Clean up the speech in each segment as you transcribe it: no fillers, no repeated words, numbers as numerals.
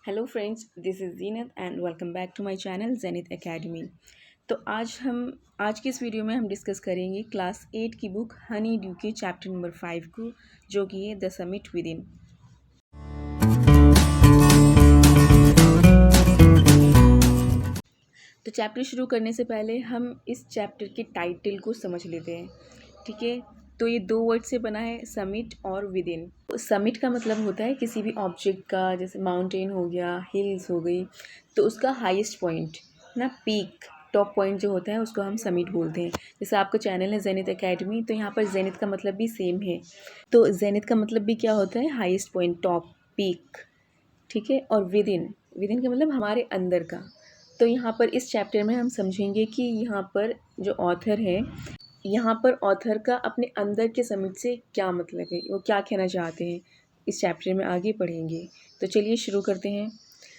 Hello friends, this is Zeenat and welcome back to my channel Zenith Academy. तो आज की इस वीडियो में हम डिस्कस करेंगे क्लास 8 की बुक हनी ड्यू के चैप्टर नंबर 5 को, जो कि है द समिट विद इन। तो चैप्टर शुरू करने से पहले हम इस चैप्टर के टाइटल को समझ लेते हैं। ठीक है, तो ये दो वर्ड से बना है, समिट और विद इन। समिट का मतलब होता है किसी भी ऑब्जेक्ट का, जैसे माउंटेन हो गया, हिल्स हो गई, तो उसका हाईएस्ट पॉइंट ना, पीक, टॉप पॉइंट जो होता है उसको हम समिट बोलते हैं। जैसे आपका चैनल है जेनिथ एकेडमी, तो यहाँ पर जेनिथ का मतलब भी सेम है। तो जेनिथ का मतलब भी क्या होता है? Highest point, top, peak. ठीक है, और विद इन का मतलब हमारे अंदर का। तो यहाँ पर इस चैप्टर में हम समझेंगे कि यहाँ पर जो ऑथर है, यहाँ पर ऑथर का अपने अंदर के समिट से क्या मतलब है, वो क्या कहना चाहते हैं, इस चैप्टर में आगे पढ़ेंगे। तो चलिए शुरू करते हैं।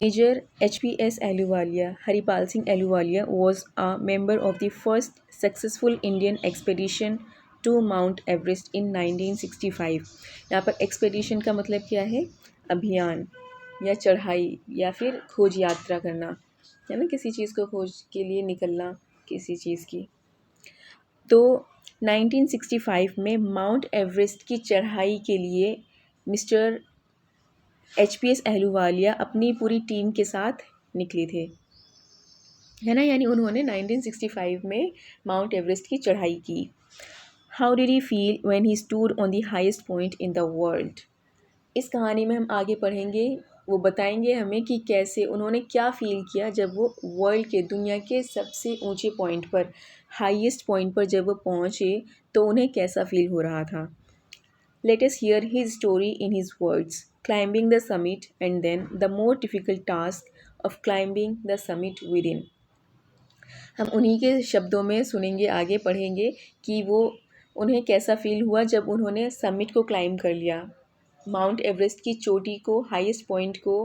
Major HPS Ahluwalia, Haripal Singh Ahluwalia was a member of the first successful Indian expedition to Mount Everest in 1965। यहाँ पर एक्सपेडिशन का मतलब क्या है? अभियान या चढ़ाई या फिर खोज यात्रा करना, है ना, किसी चीज़ को खोज के लिए निकलना, किसी चीज़ की। तो 1965 में माउंट एवरेस्ट की चढ़ाई के लिए मिस्टर HPS एहलूवालिया अपनी पूरी टीम के साथ निकले थे, है ना, यानी उन्होंने 1965 में माउंट एवरेस्ट की चढ़ाई की। How did he feel when he stood on the highest point in the world. इस कहानी में हम आगे पढ़ेंगे, वो बताएंगे हमें कि कैसे उन्होंने क्या फ़ील किया जब वो वर्ल्ड के, दुनिया के सबसे ऊंचे पॉइंट पर, हाईएस्ट पॉइंट पर जब वो पहुँचे तो उन्हें कैसा फ़ील हो रहा था। Let us hear his story in his words. Climbing the summit and then the more difficult task of climbing the summit within. हम उन्हीं के शब्दों में सुनेंगे, आगे पढ़ेंगे कि वो, उन्हें कैसा फ़ील हुआ जब उन्होंने समिट को क्लाइंब कर लिया, माउंट एवरेस्ट की चोटी को, हाईएस्ट पॉइंट को,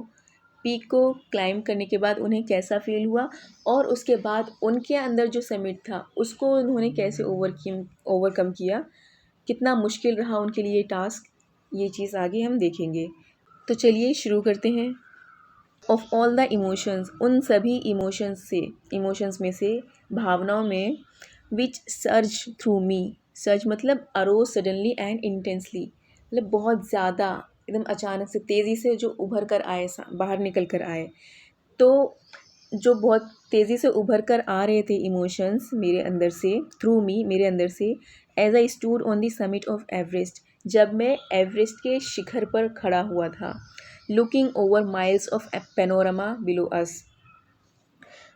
पीक को क्लाइंब करने के बाद उन्हें कैसा फ़ील हुआ, और उसके बाद उनके अंदर जो समिट था उसको उन्होंने कैसे ओवरकम किया, कितना मुश्किल रहा उनके लिए टास्क, ये चीज़ आगे हम देखेंगे। तो चलिए शुरू करते हैं। ऑफ ऑल द इमोशंस, उन सभी इमोशंस में से, भावनाओं में, विच सर्ज थ्रू मी, सर्ज मतलब अरोज सडनली एंड इंटेंसली, मतलब बहुत ज़्यादा, एकदम अचानक से, तेज़ी से जो उभर कर आए, बाहर निकल कर आए। तो जो बहुत तेज़ी से उभर कर आ रहे थे इमोशंस मेरे अंदर से, थ्रू मी, मेरे अंदर से, as I stood on the summit of Everest, जब मैं एवरेस्ट के शिखर पर खड़ा हुआ था, looking over miles of panorama below us.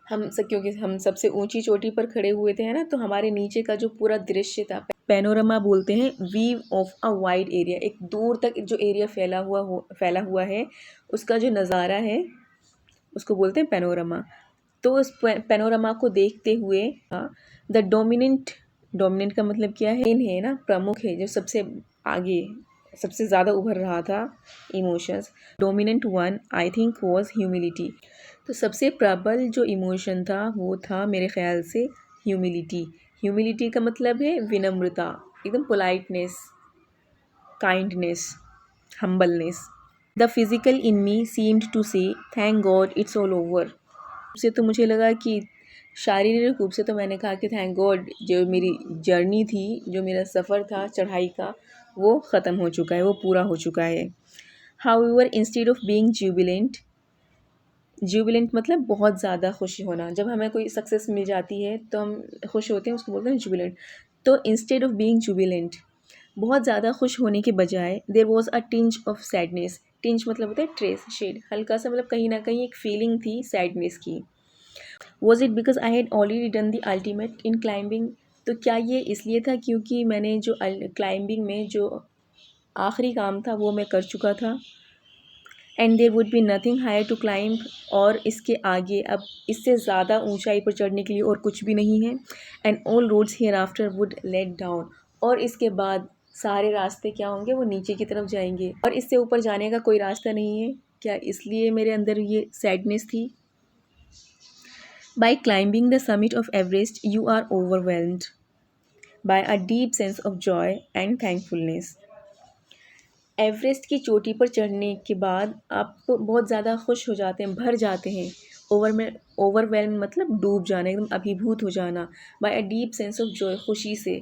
क्योंकि हम सबसे ऊंची चोटी पर खड़े हुए थे, है ना, तो हमारे नीचे का जो पूरा दृश्य था, पेनोरमा बोलते हैं view of a wide area, एक दूर तक जो एरिया फैला हुआ है, उसका जो नज़ारा है उसको बोलते हैं पेनोरमा। तो उस पेनोरमा को देखते हुए, द डोमिनेंट का मतलब क्या है? है ना, प्रमुख है, जो सबसे आगे, सबसे ज़्यादा उभर रहा था emotions. Dominant one I think was humility. तो सबसे प्रबल जो इमोशन था वो था मेरे ख्याल से ह्यूमिलिटी। ह्यूमिलिटी का मतलब है विनम्रता, एकदम politeness, kindness, humbleness. The physical in me seemed to say thank God it's all over. से तो मुझे लगा कि, शारीरिक रूप से तो मैंने कहा कि थैंक गॉड, जो मेरी जर्नी थी, जो मेरा सफ़र था चढ़ाई का, वो ख़त्म हो चुका है, वो पूरा हो चुका है। However instead of being Jubilant मतलब बहुत ज़्यादा खुशी होना, जब हमें कोई सक्सेस मिल जाती है तो हम खुश होते हैं, उसको बोलते हैं जुबिलेंट। तो इंस्टेड ऑफ बीइंग जुबिलेंट, बहुत ज़्यादा खुश होने के बजाय, there was a tinge of sadness. Tinge मतलब होता है ट्रेस, शेड, हल्का सा, मतलब कहीं ना कहीं एक फीलिंग थी सैडनेस की। Was it because I had already done the ultimate in climbing. तो क्या ये इसलिए था क्योंकि मैंने जो क्लाइंबिंग में जो आखिरी काम था वो मैं कर चुका था। And there would be nothing higher to climb, और इसके आगे अब इससे ज़्यादा ऊंचाई पर चढ़ने के लिए और कुछ भी नहीं है। And all roads hereafter would lead down, और इसके बाद सारे रास्ते क्या होंगे, वो नीचे की तरफ जाएंगे, और इससे ऊपर जाने का कोई रास्ता नहीं है। क्या इसलिए मेरे अंदर ये सैडनेस थी? By climbing the summit of Everest, you are overwhelmed by a deep sense of joy and thankfulness. Everest की चोटी पर चढ़ने के बाद आप बहुत ज़्यादा खुश हो जाते हैं, भर जाते हैं। ओवरवेल्म मतलब डूब जाना, एकदम अभिभूत हो जाना, by a deep sense of joy, खुशी से,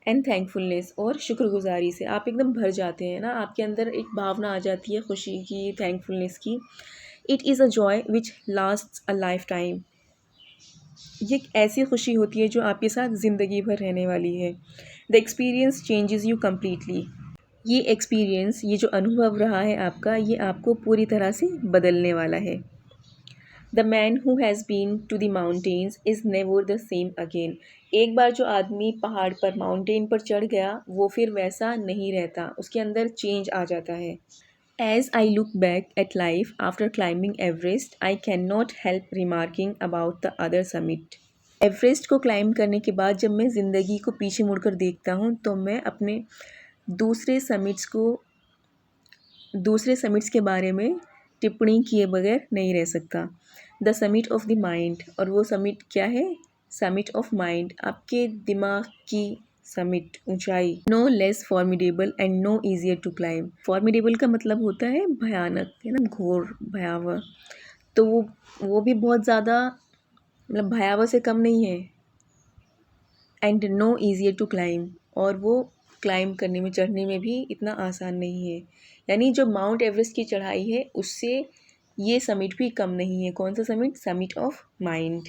एंड थैंकफुलनेस, और शुक्रगुजारी से आप एकदम भर जाते हैं ना, आपके अंदर एक भावना आ जाती है खुशी की, थैंकफुलनेस की। It is a joy which lasts a life time. ये एक ऐसी खुशी होती है जो आपके साथ ज़िंदगी भर रहने वाली है। The experience changes you completely. ये एक्सपीरियंस, ये जो अनुभव रहा है आपका, ये आपको पूरी तरह से बदलने वाला है। The man who has been to the mountains is never the same again. एक बार जो आदमी पहाड़ पर, माउंटेन पर चढ़ गया, वो फिर वैसा नहीं रहता, उसके अंदर चेंज आ जाता है। As I look back at life after climbing Everest, I cannot help remarking about the other summit. Everest को क्लाइंब करने के बाद जब मैं ज़िंदगी को पीछे मुड़कर देखता हूँ तो मैं अपने दूसरे समिट्स के बारे में टिप्पणी किए बगैर नहीं रह सकता। The summit of the mind, और वो समिट क्या है? समिट ऑफ माइंड, आपके दिमाग की समिट, ऊंचाई। No less formidable and no easier to climb. Formidable का मतलब होता है भयानक, है ना, घोर, भयावह। तो वो भी बहुत ज़्यादा, मतलब भयावह से कम नहीं है। And no easier to climb, और वो क्लाइंब करने में, चढ़ने में भी इतना आसान नहीं है। यानी जो माउंट एवरेस्ट की चढ़ाई है उससे ये समिट भी कम नहीं है। कौन सा summit? Summit of mind.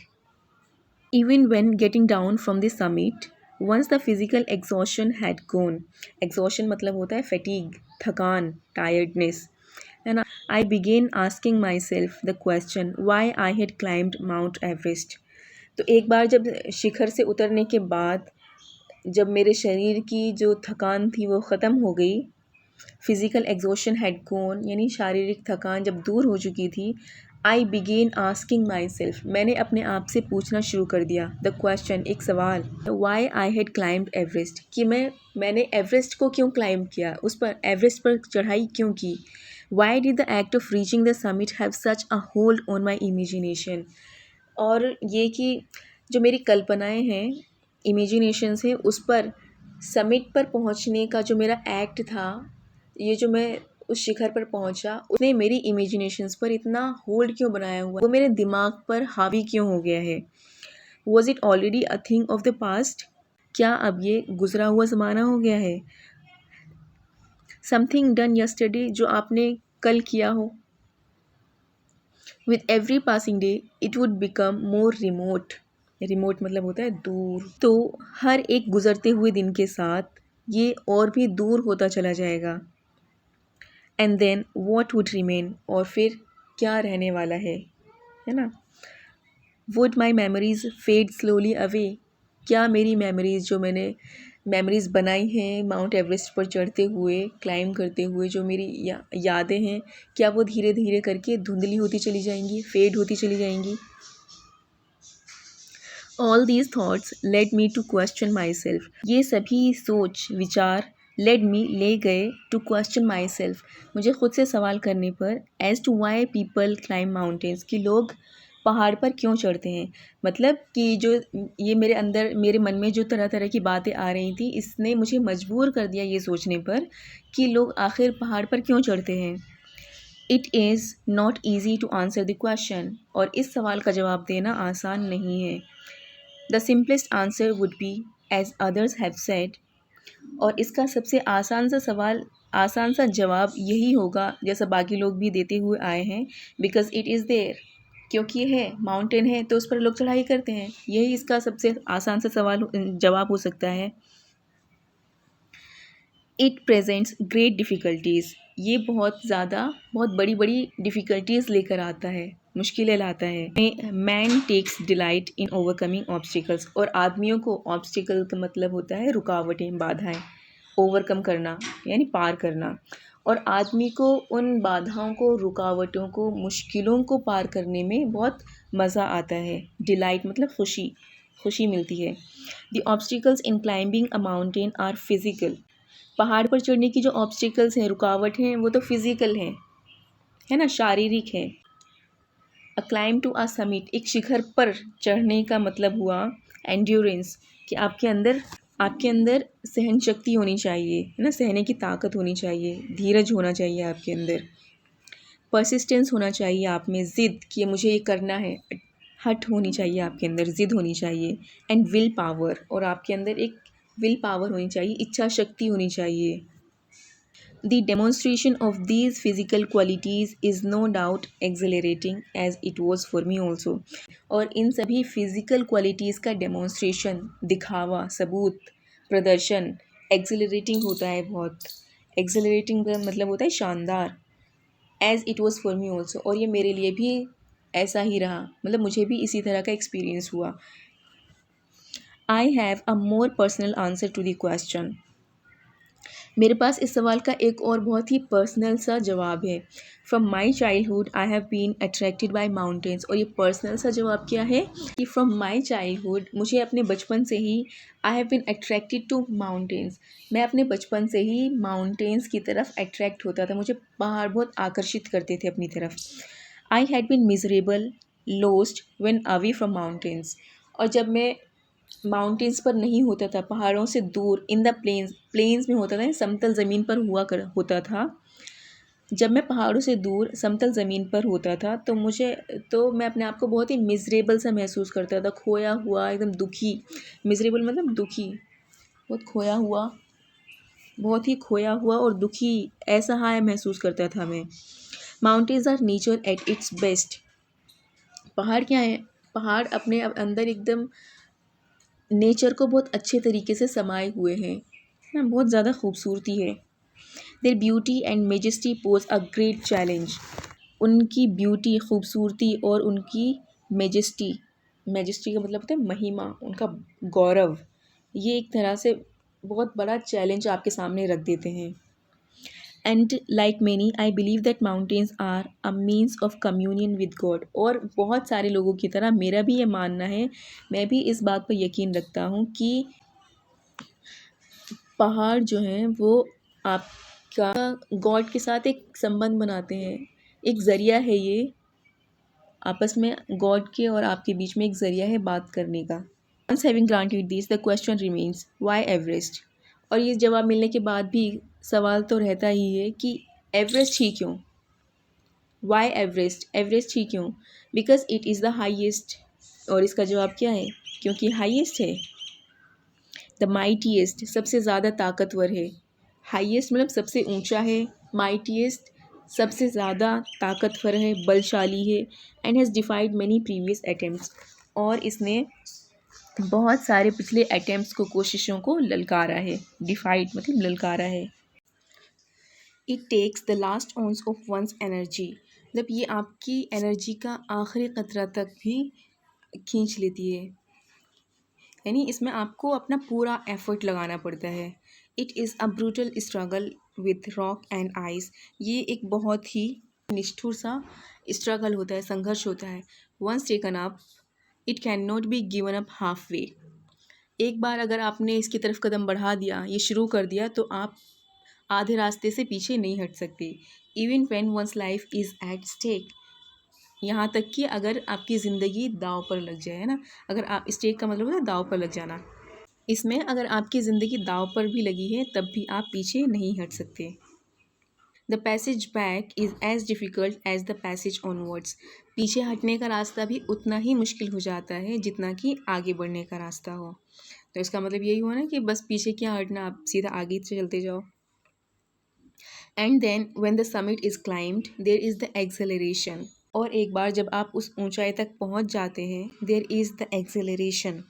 Even when getting down from the summit, once the physical exhaustion had gone. Exhaustion मतलब होता है फैटीग, थकान, टायर्डनेस, है ना। I began asking myself the question why I had climbed Mount Everest. तो एक बार जब शिखर से उतरने के बाद, जब मेरे शरीर की जो थकान थी वो ख़त्म हो गई, फिज़िकल एग्जॉशन हैड गॉन, यानी शारीरिक थकान जब दूर हो चुकी थी, आई बिगेन आस्किंग माई सेल्फ, मैंने अपने आप से पूछना शुरू कर दिया, द क्वेश्चन, एक सवाल, why I had climbed Everest, कि मैंने एवरेस्ट को क्यों क्लाइंब किया, उस पर, एवरेस्ट पर चढ़ाई क्यों की। Why did the act of reaching the summit have such a hold on my imagination. और ये कि जो मेरी कल्पनाएं हैं, इमेजिनेशंस हैं, उस पर, समिट पर पहुंचने का जो मेरा एक्ट था, ये जो मैं उस शिखर पर पहुंचा, उसने मेरी इमेजिनेशंस पर इतना होल्ड क्यों बनाया हुआ, वो मेरे दिमाग पर हावी क्यों हो गया है। Was it already a thing of the past, क्या अब ये गुजरा हुआ ज़माना हो गया है। समथिंग डन यस्टरडे, जो आपने कल किया हो। With every passing day it would become more remote. Remote मतलब होता है दूर। तो हर एक गुजरते हुए दिन के साथ ये और भी दूर होता चला जाएगा। And then what would remain, और फिर क्या रहने वाला है ना। Would my memories fade slowly away, क्या मेरी मेमोरीज़, जो मैंने मेमोरीज़ बनाई हैं माउंट एवरेस्ट पर चढ़ते हुए, क्लाइंब करते हुए, जो मेरी यादें हैं, क्या वो धीरे धीरे करके धुंधली होती चली जाएंगी, फेड होती चली जाएंगी। All these thoughts led me to question myself, ये सभी सोच विचार लेड मी, ले गए, टू क्वेश्चन माई सेल्फ, मुझे खुद से सवाल करने पर, as to why people climb mountains, कि लोग पहाड़ पर क्यों चढ़ते हैं। मतलब कि जो ये मेरे अंदर, मेरे मन में जो तरह तरह की बातें आ रही थी, इसने मुझे मजबूर कर दिया ये सोचने पर कि लोग आखिर पहाड़ पर क्यों चढ़ते हैं। It is not easy to answer the question, और इस सवाल का जवाब देना आसान नहीं है। The simplest answer would be as others have said, और इसका सबसे आसान सा जवाब यही होगा जैसा बाकी लोग भी देते हुए आए हैं, बिकॉज इट इज़ देयर, क्योंकि ये है, माउंटेन है तो उस पर लोग चढ़ाई करते हैं, यही इसका सबसे आसान सा जवाब हो सकता है। इट प्रेजेंट्स ग्रेट डिफ़िकल्टीज़, ये बहुत बड़ी बड़ी डिफ़िकल्टीज़ लेकर आता है, मुश्किलें लाता है। Man takes delight in overcoming obstacles, और आदमियों को, ऑब्स्टिकल का मतलब होता है रुकावटें, बाधाएं, ओवरकम करना यानी पार करना, और आदमी को उन बाधाओं को, रुकावटों को, मुश्किलों को पार करने में बहुत मज़ा आता है। डिलाइट मतलब खुशी मिलती है। The obstacles in climbing a mountain are physical, पहाड़ पर चढ़ने की जो ऑब्स्टिकल्स हैं, रुकावट हैं, वो तो फिज़िकल हैं, है ना, शारीरिक है। अ क्लाइंब टू अ समिट, एक शिखर पर चढ़ने का मतलब हुआ एंड्योरेंस, कि आपके अंदर आपके अंदर सहन शक्ति होनी चाहिए, है ना, सहने की ताकत होनी चाहिए, धीरज होना चाहिए आपके अंदर, परसिस्टेंस होना चाहिए आप में, ज़िद कि मुझे ये करना है, हट होनी चाहिए आपके अंदर, ज़िद होनी चाहिए, एंड विल पावर, और आपके अंदर एक विल पावर होनी चाहिए, इच्छा शक्ति होनी चाहिए। The demonstration of these physical qualities is no doubt exhilarating as it was for me also। और इन सभी फिजिकल क्वालिटीज़ का डेमोन्स्ट्रेशन, दिखावा, सबूत, प्रदर्शन एक्सिलरेटिंग होता है बहुत। एक्सिलरेटिंग का मतलब होता है शानदार। As it was for me also, और ये मेरे लिए भी ऐसा ही रहा, मतलब मुझे भी इसी तरह का एक्सपीरियंस हुआ। I have a more personal answer to the question. मेरे पास इस सवाल का एक और बहुत ही पर्सनल सा जवाब है। From my childhood I have been attracted by mountains. और ये पर्सनल सा जवाब क्या है कि फ्रॉम माई चाइल्डहुड, मुझे अपने बचपन से ही I have been attracted to mountains. मैं अपने बचपन से ही माउंटेन्स की तरफ अट्रैक्ट होता था, मुझे पहाड़ बहुत आकर्षित करते थे अपनी तरफ। I had been miserable lost when away from mountains. और जब मैं माउंटेन्स पर नहीं होता था, पहाड़ों से दूर, इन द प्लेन्स, प्लेन्स में होता था, समतल ज़मीन पर होता था। जब मैं पहाड़ों से दूर समतल ज़मीन पर होता था तो मैं अपने आप को बहुत ही मिजरेबल सा महसूस करता था, खोया हुआ, एकदम दुखी। मिजरेबल मतलब दुखी, बहुत खोया हुआ, बहुत ही खोया हुआ और दुखी, ऐसा हाय महसूस करता था मैं। Mountains are nature at its best. पहाड़ क्या है? पहाड़ अपने अंदर एकदम नेचर को बहुत अच्छे तरीके से समाये हुए हैं ना, बहुत ज़्यादा खूबसूरती है। There beauty and majesty pose a great challenge. उनकी ब्यूटी, खूबसूरती और उनकी मेजेस्टी, मेजेस्टी का मतलब होता है महिमा, उनका गौरव, ये एक तरह से बहुत बड़ा चैलेंज आपके सामने रख देते हैं। And like many I believe that mountains are a means of communion with God. और बहुत सारे लोगों की तरह मेरा भी ये मानना है, मैं भी इस बात पर यकीन रखता हूँ कि पहाड़ जो हैं वो आपका गॉड के साथ एक संबंध बनाते हैं, एक ज़रिया है ये, आपस में गॉड के और आपके बीच में एक ज़रिया है बात करने का। Once having granted this the question remains why Everest. और ये जवाब मिलने के बाद भी सवाल तो रहता ही है कि एवरेस्ट ही क्यों, वाई एवरेस्ट, एवरेस्ट ही क्यों, because it is the highest. और इसका जवाब क्या है? क्योंकि हाइएस्ट है। द माइटीएस्ट, सबसे ज़्यादा ताकतवर है। हाइएस्ट मतलब सबसे ऊंचा है, माइटीएस्ट सबसे ज़्यादा ताकतवर है, बलशाली है। And has डिफाइड many previous attempts, और इसने बहुत सारे पिछले अटैम्प्ट्स को, कोशिशों को ललकारा है। डिफाइड मतलब ललकारा है। It takes the last ounce of one's energy, मतलब ये आपकी एनर्जी का आखिरी कतरा तक भी खींच लेती है, यानी इसमें आपको अपना पूरा एफर्ट लगाना पड़ता है। It is a brutal struggle with rock and ice. ये एक बहुत ही निष्ठुर सा स्ट्रगल होता है, संघर्ष होता है। Once taken up it can not be given up half way. एक बार अगर आपने इसकी तरफ कदम बढ़ा दिया, ये शुरू कर दिया, तो आप आधे रास्ते से पीछे नहीं हट सकते। Even when one's life is at stake, यहाँ तक कि अगर आपकी ज़िंदगी दाव पर लग जाए, है ना, अगर आप, स्टेक का मतलब होता है दाव पर लग जाना, इसमें अगर आपकी ज़िंदगी दाव पर भी लगी है तब भी आप पीछे नहीं हट सकते। The passage back is as difficult as the passage onwards. पीछे हटने का रास्ता भी उतना ही मुश्किल हो जाता है जितना कि आगे बढ़ने का रास्ता हो। तो इसका मतलब यही हुआ ना कि बस पीछे क्या हटना, आप सीधा आगे से चलते जाओ। And then when the summit is climbed there is the exhilaration. और एक बार जब आप उस ऊंचाई तक पहुंच जाते हैं, देयर इज़ द एक्सेलरेशन,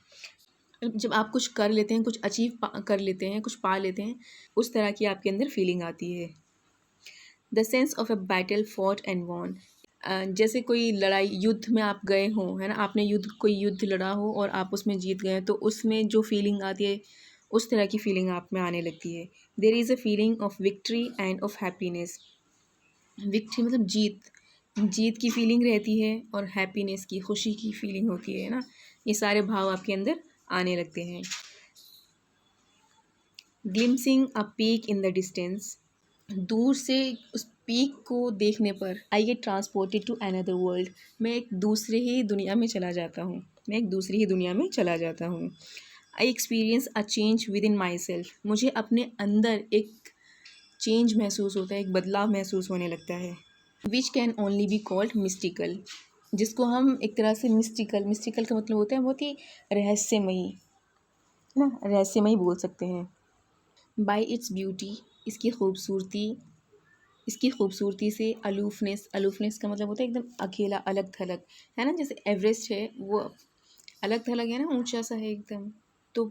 जब आप कुछ कर लेते हैं, कुछ अचीव कर लेते हैं, कुछ पा लेते हैं, उस तरह की आपके अंदर फीलिंग आती है। The sense of a battle fought and won, जैसे कोई लड़ाई, युद्ध में आप गए हों, है ना, आपने कोई युद्ध लड़ा हो और आप उसमें जीत गए, तो उसमें जो फीलिंग आती है, उस तरह की फीलिंग आप में आने लगती है। There is a feeling of victory and of happiness. Victory मतलब जीत, जीत की फीलिंग रहती है, और हैप्पीनेस की, खुशी की फीलिंग होती है ना, ये सारे भाव आपके अंदर आने लगते हैं। Glimpsing a peak in the distance, दूर से उस पीक को देखने पर I get transported to another world, मैं एक दूसरे ही दुनिया में चला जाता हूँ, मैं एक दूसरी ही दुनिया में चला जाता हूँ। I experience a change with in my self, मुझे अपने अंदर एक चेंज महसूस होता है, एक बदलाव महसूस होने लगता है। Which can only be called mystical, जिसको हम एक तरह से मिस्टिकल, मिस्टिकल का मतलब होता है बहुत ही रहस्यमयी, है ना, रहस्यमयी बोल सकते हैं। बाय इट्स ब्यूटी, इसकी खूबसूरती, इसकी खूबसूरती से अलूफनेस, अलूफनेस का मतलब होता है एकदम अकेला, अलग थलग, है ना, जैसे एवरेस्ट है वो अलग थलग है ना, ऊंचा सा है एकदम। तो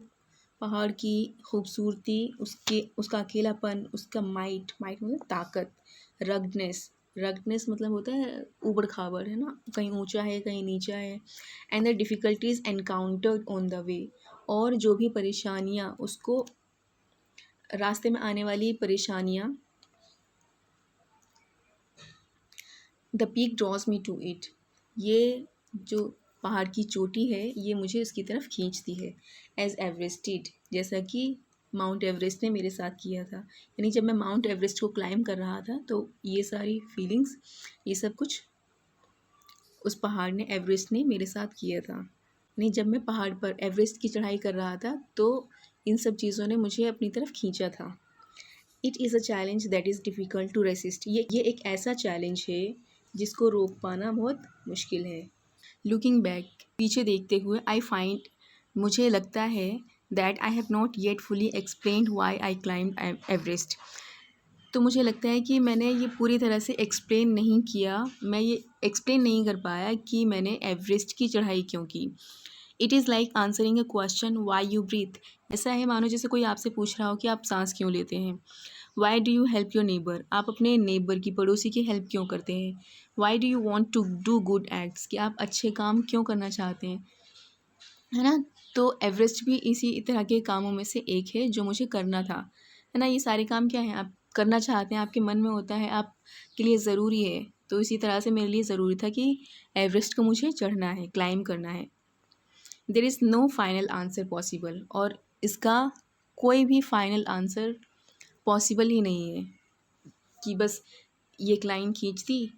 पहाड़ की खूबसूरती, उसके उसका अकेलापन, उसका माइट, माइट मतलब ताकत, रग्डनेस, रग्डनेस मतलब होता है ऊबड़ खाबड़, है ना, कहीं ऊंचा है कहीं नीचा है। And the difficulties encountered on the way, और जो भी परेशानियाँ उसको, रास्ते में आने वाली परेशानियाँ। The peak draws me to it, ये जो पहाड़ की चोटी है ये मुझे उसकी तरफ खींचती है। एज एवरेस्ट डिड, जैसा कि माउंट एवरेस्ट ने मेरे साथ किया था, यानी जब मैं माउंट एवरेस्ट को क्लाइम कर रहा था तो ये सारी फीलिंग्स, ये सब कुछ उस पहाड़ ने, एवरेस्ट ने मेरे साथ किया था। यानी जब मैं पहाड़ पर एवरेस्ट की चढ़ाई कर रहा था तो इन सब चीज़ों ने मुझे अपनी तरफ खींचा था। It is a challenge that is difficult to resist, ये एक ऐसा चैलेंज है जिसको रोक पाना बहुत मुश्किल है। लुकिंग बैक, पीछे देखते हुए, आई फाइंड, मुझे लगता है, that I have not yet fully explained why I climb Everest, तो मुझे लगता है कि मैंने ये पूरी तरह से एक्सप्लेन नहीं किया, मैं ये एक्सप्लेन नहीं कर पाया कि मैंने एवरेस्ट की चढ़ाई क्यों की। It is like answering a question why you breathe, ऐसा है मानो जैसे कोई आपसे पूछ रहा हो कि आप सांस क्यों लेते हैं। Why do you help your neighbour, आप अपने नेबर की, पड़ोसी की हेल्प क्यों करते हैं। Why do you want to do good acts, कि आप अच्छे काम क्यों करना चाहते हैं, है ना। तो एवरेस्ट भी इसी तरह के कामों में से एक है जो मुझे करना था, है ना। ये सारे काम क्या हैं, आप करना चाहते हैं, आपके मन में होता है, आपके लिए ज़रूरी है। तो इसी तरह से मेरे लिए ज़रूरी था कि एवरेस्ट को मुझे चढ़ना है, क्लाइम करना है। There is no final answer possible, और इसका कोई भी फाइनल आंसर पॉसिबल ही नहीं है कि बस ये एक लाइन खींच दी,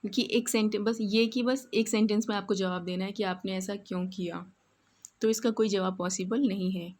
कि एक सेंटेंस, बस ये कि बस एक सेंटेंस में आपको जवाब देना है कि आपने ऐसा क्यों किया, तो इसका कोई जवाब पॉसिबल नहीं है।